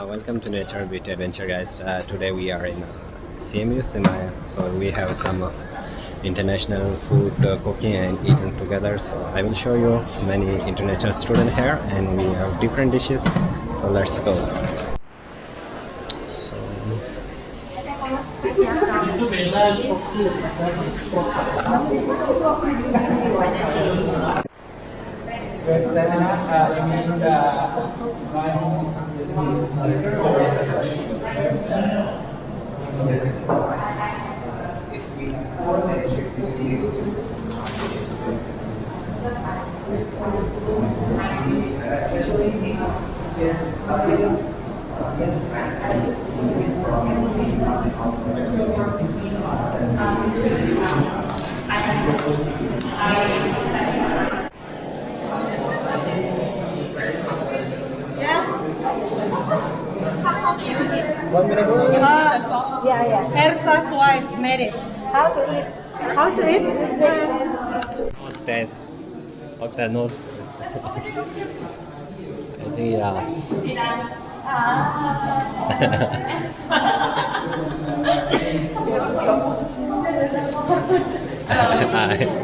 Welcome to Nature Beauty Adventure, guys. Today we are in CMU Simaya, so we have some international food cooking and eating together. So I will show you many international students here, and we have different dishes. So let's go. So Elsa's wife made it. How to eat? How to eat? that of the note. I think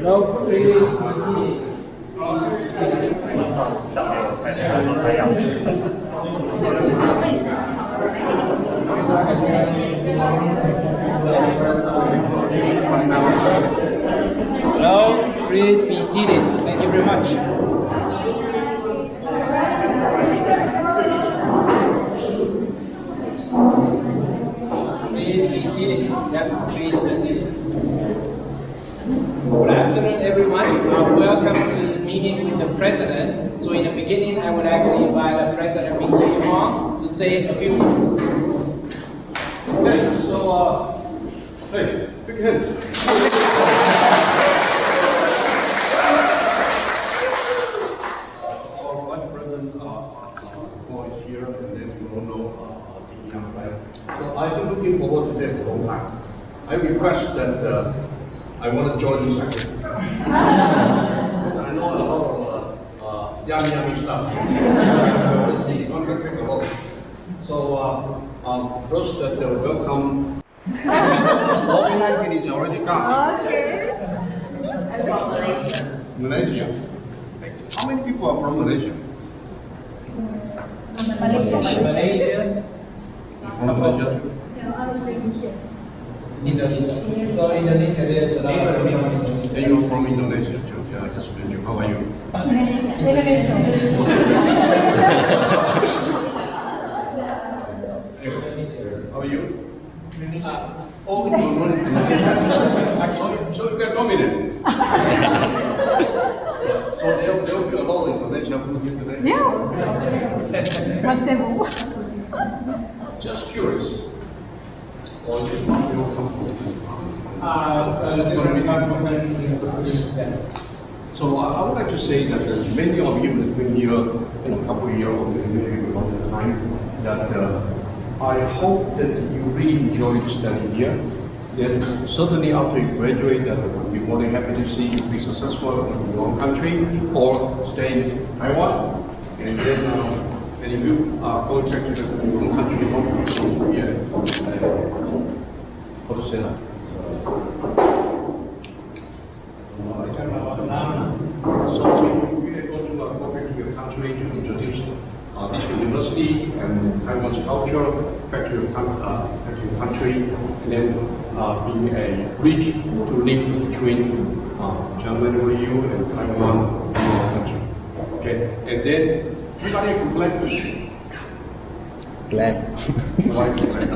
No, please proceed. Hello, please be seated. Thank you very much. Please be seated. Yeah, please be seated. Good afternoon, everyone. Welcome to the meeting with the President. So in the beginning, I would like to invite the President Min Jae-hong to say a few words. Okay, so, hey, big hand. Our Vice President is here, and then you all know the young man. So I've been looking forward to this for a long time. I request that I want to join this activity. I know a lot of yummy stuff. Let's see, I'm going to take a look. So, first, welcome. COVID-19 is already gone. Okay. Malaysia. How many people are from Malaysia? Malaysia, From Malaysia? Indonesia. So Indonesia, there's a lot of people in Indonesia. And you're from Indonesia too. Yeah, I just met you. How are you? How are you? Oh, you're not Indonesia. So you got dominant. So there'll be a lot of Indonesia food here today. Just curious. Or is it not your company? So I would like to say that many of you have been here in a couple of years or maybe a long time, that I hope that you really enjoy studying here. Then certainly after you graduate, that we'll be more than happy to see you be successful in your own country or stay in Taiwan. And then and if you are going back to your own country, how to say that? So you are going to go back to your country to introduce this university and Taiwan's culture back to your country, and then being a bridge to link between Germany for you and Taiwan in your country. Okay, and then everybody can glad. Why glad?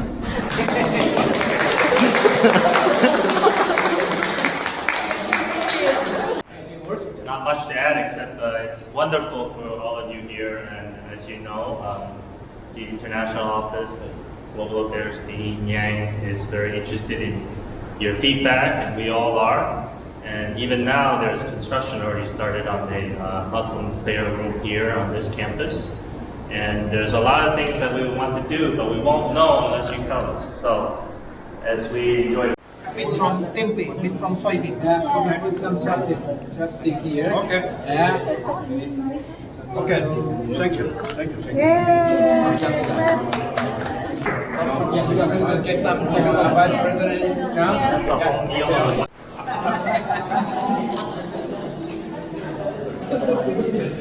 Not much to add except it's wonderful for all of you here, and as you know, the International Office of Global Affairs, Dean Yang, is very interested in your feedback, and we all are. And even now, there's construction already started on the Muslim prayer room here on this campus. And there's a lot of things that we want to do, but we won't know unless you tell us. So as we enjoy. Meat from tempeh, meat from soybean. I put some chopstick here. Okay. Okay, thank you. Get some Vice President John. That's a whole meal.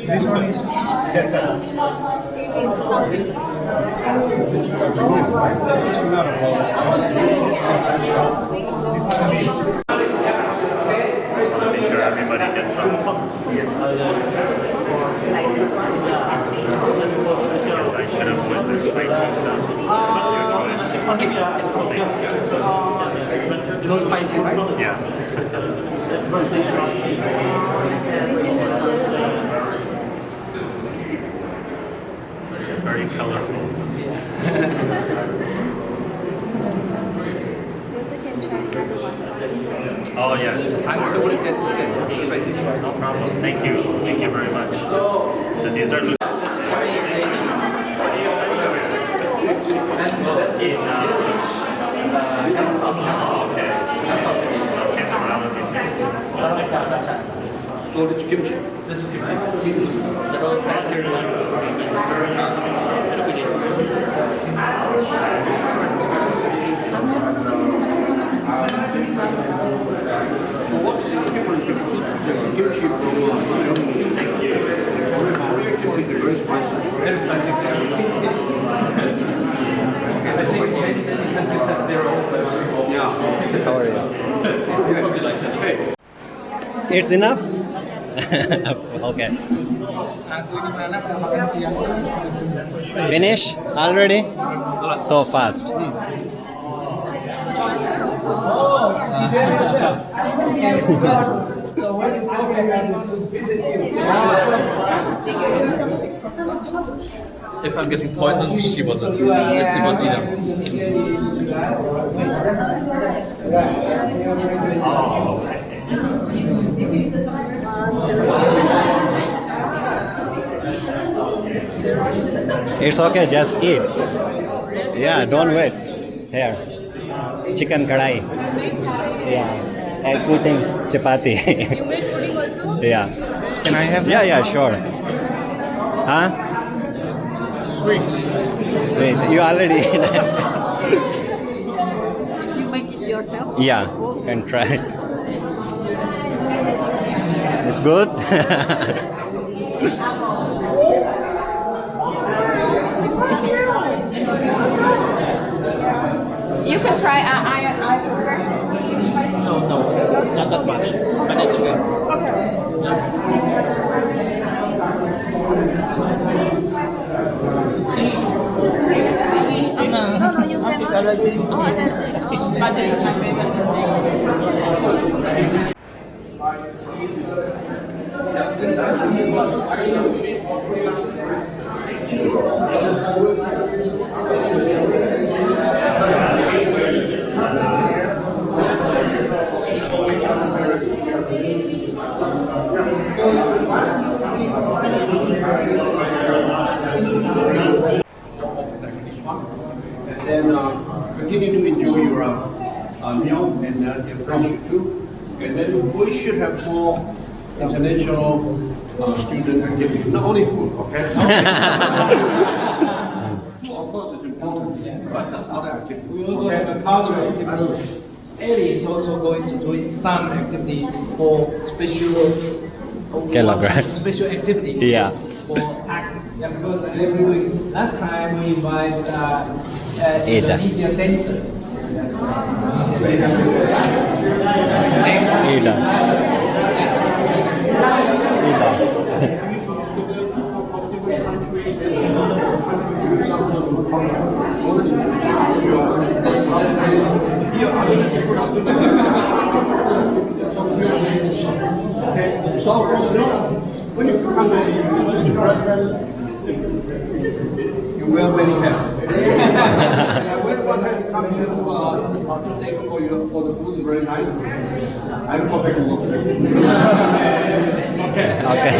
This one is, yes, sir. Not a problem. Make sure everybody gets some. Yes, I should have put the spicy stuff. But your choice. No spicy, right? Yeah. Very colorful. Oh yes, of course. No problem. Thank you. Thank you very much. And these are in okay. So it's kimchi. This is kimchi. What's the difference between kimchi from Korea kimchi is very spicy. Very spicy. I think many countries have their own version. Yeah. How are you? Okay. It's enough? Okay. Finish already? So fast. So when I visit you, If I'm getting poisoned, she wasn't. She was either. Oh, okay. It's okay, just eat. Yeah, don't wait. Here. Chicken kadai. Yeah. Egg pudding, chapati. You made pudding also? Yeah. Can I have? Yeah, sure. Huh? Sweet. Sweet. You already ate it. You make it yourself? Yeah, can try. It's good. You can try. I prefer. No, not that much. But it's okay. No, you can. Oh, that's it. Oh, butter is my favorite. And then continue to enjoy your meal and your friendship too. And then we should have more international student activity, not only food, okay? Of course, it's important, but other activities. we also have a cultural activity. Ellie is also going to do some activity for special activity. Yeah. For acts. Yeah, because every week, last time we invited Indonesian dancer. Ida. Okay, so when you come to the restaurant, you wear many hats. When one time you come to take for the food is very nice, I'm coming to work. Okay. Okay.